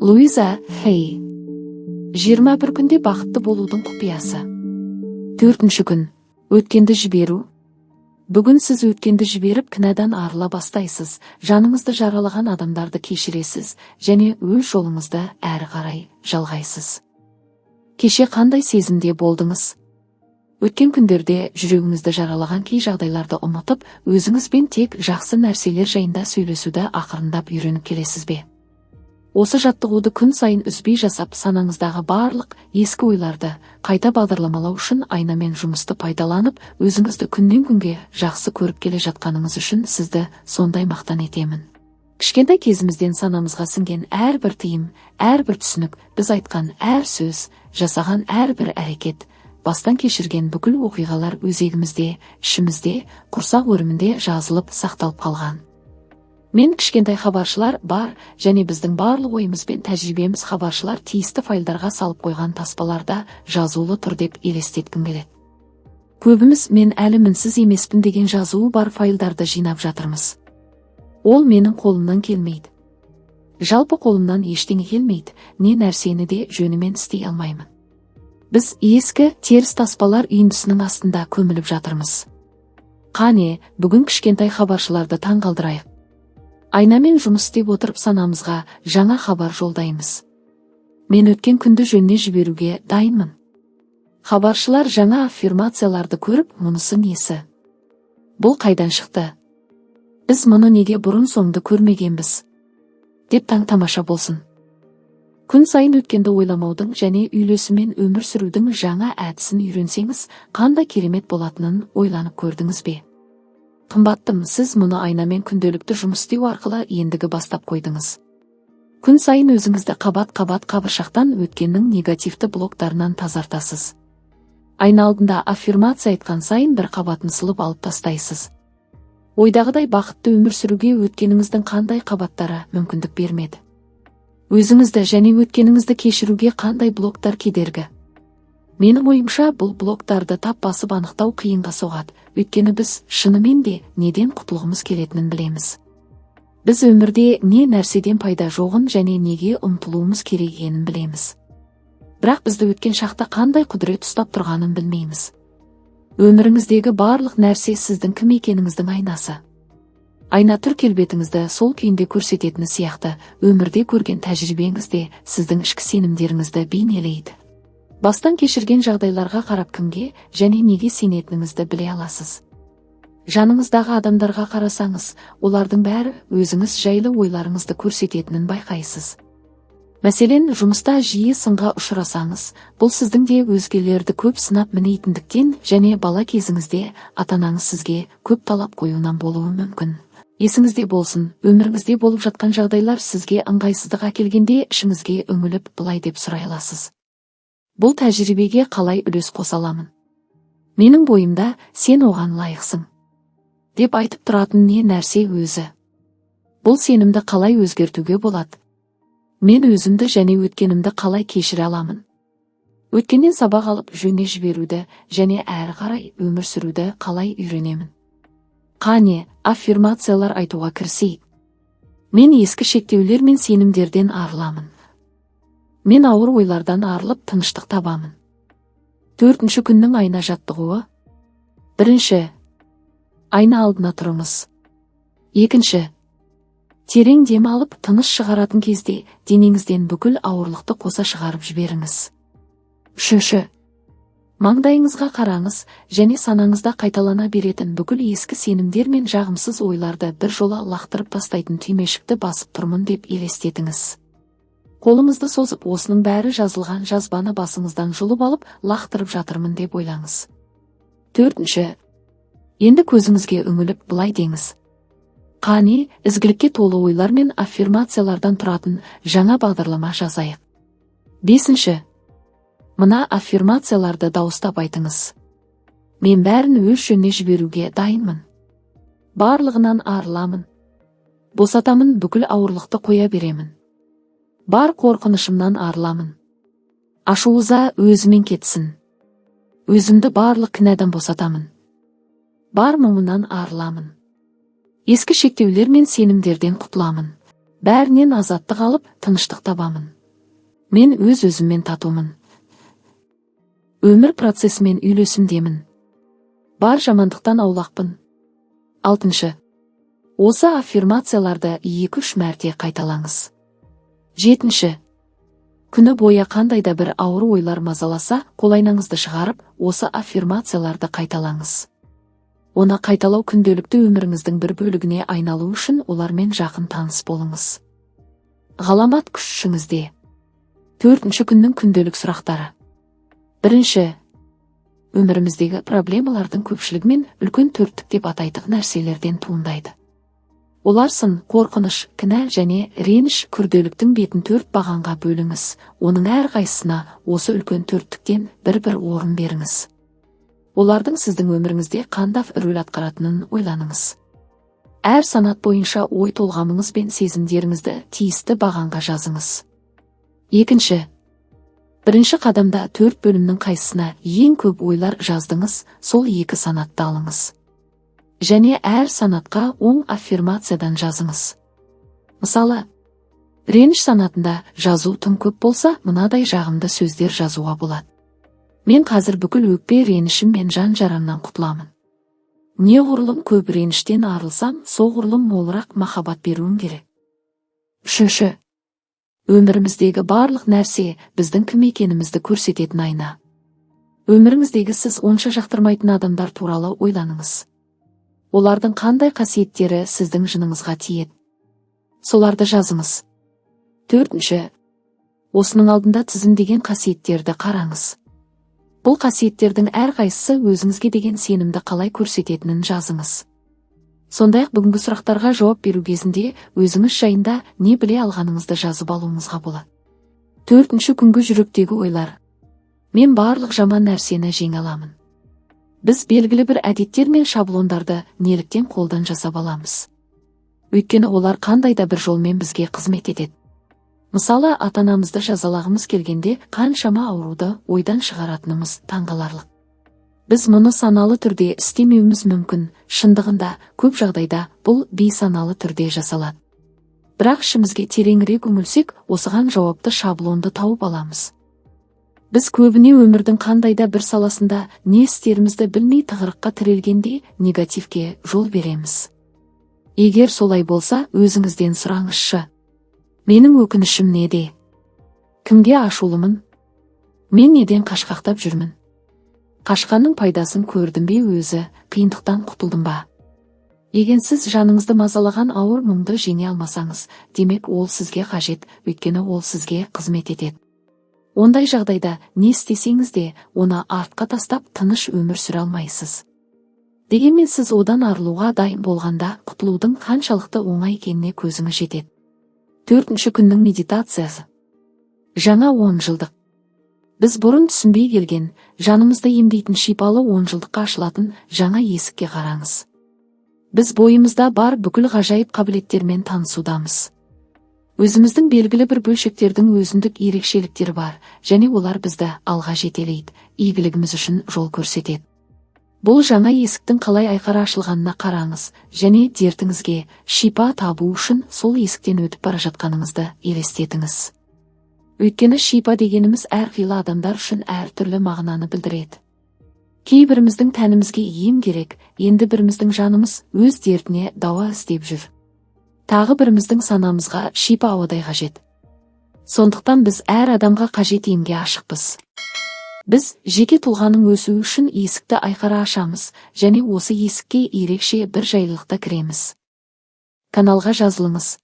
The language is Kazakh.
Луиза Хей. 21 күнде бақытты болудың құпиясы. 4-ші күн. Өткенді жіберу. Бүгін сіз өткенді жіберіп, кінәдан арыла бастайсыз, жаныңызды жаралаған адамдарды кешіресіз, және өз жолыңызды әрі қарай жалғайсыз. Кеше қандай сезімде болдыңыз? Өткен күндерде жүрегіңізді жаралаған кей жағдайларды ұмытып, өзіңізбен тек жақсы нәрселер жайында сөйлесуді ақырындап үйреніп келесіз бе? Осы жаттығуды күн сайын үзбей жасап, санаңыздағы барлық ескі ойларды қайта бағдарламалау үшін айнамен жұмысты пайдаланып, өзіңізді күннен күнге жақсы көріп келе жатқаныңыз үшін сізді сондай мақтан етемін. Кішкентай кезімізден санамызға сіңген әрбір тыйым, әрбір түсінік, біз айтқан әр сөз, жасаған әрбір әрекет, бастан кешірген бүкіл оқиғалар өзегімізде, ішімізде, құрсақ өрімінде жазылып сақталып қалған. Мен кішкентай хабаршылар бар, және біздің барлық ойымыз бен тәжірибеміз хабаршылар тиісті файлдарға салып қойған таспаларда жазулы тұр деп елестеткім келеді. Көбіміз мен әлі мінсіз емеспін деген жазуы бар файлдарды жинап жатырмыз. Ол менің қолымнан келмейді. Жалпы қолымнан ештеңе келмейді, не нәрсені де жөнімен істей алмаймын. Біз ескі теріс таспалар үйіндісінің астында көміліп жатырмыз. Қане, бүгін кішкентай хабаршыларды таңғалдырайық. Айнамен жұмыс істеп отырып санамызға жаңа хабар жолдаймыз. Мен өткен күнді жөніне жіберуге дайынмын. Хабаршылар жаңа аффирмацияларды көріп, мұнысы несі? Бұл қайдан шықты? Біз мұны неге бұрын соңды көрмегенбіз? Деп таң-тамаша болсын. Күн сайын өткенді ойламаудың және үйлесіммен өмір сүрудің жаңа әдісін үйренсеңіз, қандай керемет болатынын ойланып көрдіңіз бе? Қымбаттым, сіз мұны айнамен күнделікті жұмыс істеу арқылы ендігі бастап қойдыңыз. Күн сайын өзіңізді қабат-қабат қабыршақтан өткеннің негативті блоктарынан тазартасыз. Айна алдында аффирмация айтқан сайын бір қабатын сылып алып тастайсыз. Ойдағыдай бақытты өмір сүруге өткеніңіздің қандай қабаттары мүмкіндік бермеді? Өзіңізді және өткеніңізді кешіруге қандай блоктар кедергі? Менің ойымша, бұл блоктарды тап басып анықтау қиынға соғады, өйткені біз шынымен де неден құтылғымыз келетінін білеміз. Біз өмірде не нәрседен пайда жоғын және неге ұмтылуымыз керек екенін білеміз. Бірақ бізді өткен шақта қандай құдірет ұстап тұрғанын білмейміз. Өміріңіздегі барлық нәрсе сіздің кім екеніңіздің айнасы. Айна түр келбетіңізді сол күйінде көрсететіні сияқты, өмірде көрген тәжірибеңізде сіздің ішкі сенімдеріңізді бейнелейді. Бастан кешірген жағдайларға қарап кімге және неге сенетініңізді біле аласыз. Жаныңыздағы адамдарға қарасаңыз, олардың бәрі өзіңіз жайлы ойларыңызды көрсететінін байқайсыз. Мәселен, жұмыста жиі сынға ұшырасаңыз, бұл сіздің де өзгелерді көп сынап мінейтіндіктен және бала кезіңізде ата-анаңыз сізге көп талап қоюынан болуы мүмкін. Есіңізде болсын, өміріңізде болып жатқан жағдайлар сізге ыңғайсыздық әкелгенде ішіңізге үңіліп былай деп сұрай аласыз. Бұл тәжірибеге қалай үлес қоса аламын? Менің бойымда сен оған лайықсың деп айтып тұратын не нәрсе өзі? Бұл сенімді қалай өзгертуге болады? Мен өзімді және өткенімді қалай кешіре аламын? Өткеннен сабақ алып жөне жіберуді және әрі қарай өмір сүруді қалай үйренемін? Қане, аффирмациялар айтуға кірісейік. Мен ескі шектеулер мен сенімдерден арыламын. Мен ауыр ойлардан арылып тыныштық табамын. 4-ші күннің айна жаттығуы. 1. Айна алдына тұрыңыз. 2. Терең дем алып, тыныс шығаратын кезде денеңізден бүкіл ауырлықты қоса шығарып жіберіңіз. 3. Маңдайыңызға қараңыз және санаңызда қайталана беретін бүкіл ескі сенімдер мен жағымсыз ойларды бір жола лақтырып тастайтын түймешікті басып тұрмын деп елестетіңіз. Қолыңызды созып, осының бәрі жазылған жазбаны басыңыздан жұлып алып, лақтырып жатырмын деп ойлаңыз. 4. Енді көзіңізге үңіліп былай деңіз. Қане, ізгілікке толы ойлар мен аффирмациялардан тұратын жаңа бағдарлама жазайық. 5. Мына аффирмацияларды дауыстап айтыңыз. Мен бәрін өз жөніне жіберуге дайынмын. Барлығынан арыламын. Босатамын, бүкіл ауырлықты қоя беремін. Бар қорқынышымнан арыламын. Ашуыза өзімен кетсін. Өзімді барлық кінәдан босатамын. Бар мұңымнан арыламын. Ескі шектеулер мен сенімдерден құтыламын. Бәрінен азаттық алып, тыныштық табамын. Мен өз-өзіммен татумын. Өмір процесімен үйлесімдемін. Бар жамандықтан аулақпын. 6. Осы аффирмацияларды 2-3 мәрте қайталаңыз. 7. Күні бойы қандайда бір ауыр ойлар мазаласа, қолайнаңызды шығарып, осы аффирмацияларды қайталаңыз. Оны қайталау күнделікті өміріңіздің бір бөлігіне айналу үшін олармен жақын таныс болыңыз. Ғаламат күшіңізде. 4. Күннің күнделік сұрақтары. 1. Өміріміздегі проблемалардың көпшілігімен үлкен төрттік деп атайтын нәрселерден туындайды. Олар сын, қорқыныш, кінә және реніш. Күрделіктің бетін 4 бағанға бөліңіз. Оның әрқайсысына осы үлкен төрттіктен бір орын беріңіз. Олардың сіздің өміріңізде қандай рөл атқаратынын ойланыңыз. Әр санат бойынша ой толғамыңыз бен сезімдеріңізді тиісті бағанға жазыңыз. 2. Бірінші қадамда 4 бөлімнің қайсысына ең көп ойлар жаздыңыз, сол 2 санатты алыңыз. Және әр санатқа оң аффирмациядан жазыңыз. Мысалы, реніш санатында жазу тым көп болса, мынадай жағымды сөздер жазуға болады. Мен қазір бүкіл өкпе ренішім мен жан-жарамнан құтыламын. Неғұрлым көп реніштен арылсам, соғұрлым молырақ махаббат беруім керек. 3. Өміріміздегі барлық нәрсе біздің кім екенімізді көрсететін айна. Өміріңіздегі сіз онша жақтырмайтын адамдар туралы ойланыңыз. Олардың қандай қасиеттері сіздің жыныңызға тиеді? Соларды жазыңыз. 4. Осының алдында тізімдеген қасиеттерді қараңыз. Бұл қасиеттердің әрқайсысы өзіңізге деген сенімді қалай көрсететінін жазыңыз. Сондай-ақ бүгінгі сұрақтарға жауап беру кезінде өзіңіз жайында не біле алғаныңызды жазып алуыңызға болады. 4. Күнгі жүректегі ойлар. Мен барлық жаман нәрсені жеңе аламын. Біз белгілі бір әдеттер мен шаблондарды неліктен қолдан жасап аламыз. Өйткені олар қандайда бір жолмен бізге қызмет етеді. Мысалы, ата-анамызды жазалағымыз келгенде қаншама ауруды ойдан шығаратынымыз таңғаларлық. Біз мұны саналы түрде істемеуіміз мүмкін, шындығында көп жағдайда бұл бейсаналы түрде жасалады. Бірақ ішімізге тереңірек үңілсек, осыған жауапты шаблонды тауып аламыз. Біз көбіне өмірдің қандайда бір саласында не істерімізді білмей тығырыққа тірелгенде негативке жол береміз. Егер солай болса, өзіңізден сұраңызшы. Менің өкінішім неде? Кімге ашулымын? Мен неден қашқақтап жүрмін? Қашқанның пайдасын көрдім бе өзі, қиындықтан құтылдым ба? Егер сіз жаныңызды мазалаған ауыр мұңды жеңе алмасаңыз, демек ол сізге қажет, өйткені ол сізге қызмет етеді. Ондай жағдайда не істесеңіз де, оны артқа тастап тыныш өмір сүре алмайсыз. Дегенмен сіз одан арылуға дайын болғанда, құтылудың қаншалықты оңай екеніне көзіңіз жетеді. 4. Күннің медитациясы. Жаңа 10 жылдық. Біз бұрын түсінбей келген, жанымызды емдейтін шипалы 10 жылдыққа ашылатын жаңа есікке қараңыз. Біз бойымызда бар бүкіл ғажайып қабілеттермен танысудамыз. Өзіміздің белгілі бір бөлшектердің өзіндік ерекшеліктері бар, және олар бізді алға жетелейді, игілігіміз үшін жол көрсетеді. Бұл жаңа есіктің қалай айқара ашылғанына қараңыз, және дертіңізге шипа табу үшін сол есіктен өтіп бара жатқаныңызды елестетіңіз. Өйткені шипа дегеніміз әрқилы адамдар үшін әртүрлі мағынаны білдіреді. Кейбіріміздің тәнімізге ем керек, енді біріміздің жанымыз өз дертіне дауа іздеп жүр. Тағы біріміздің санамызға шипа ауадай қажет. Сондықтан біз әр адамға қажет емге ашықпыз. Біз жеке тұлғаның өсуі үшін есікті айқара ашамыз, және осы есікке ерекше бір жайлылықта кіреміз. Каналға жазылыңыз.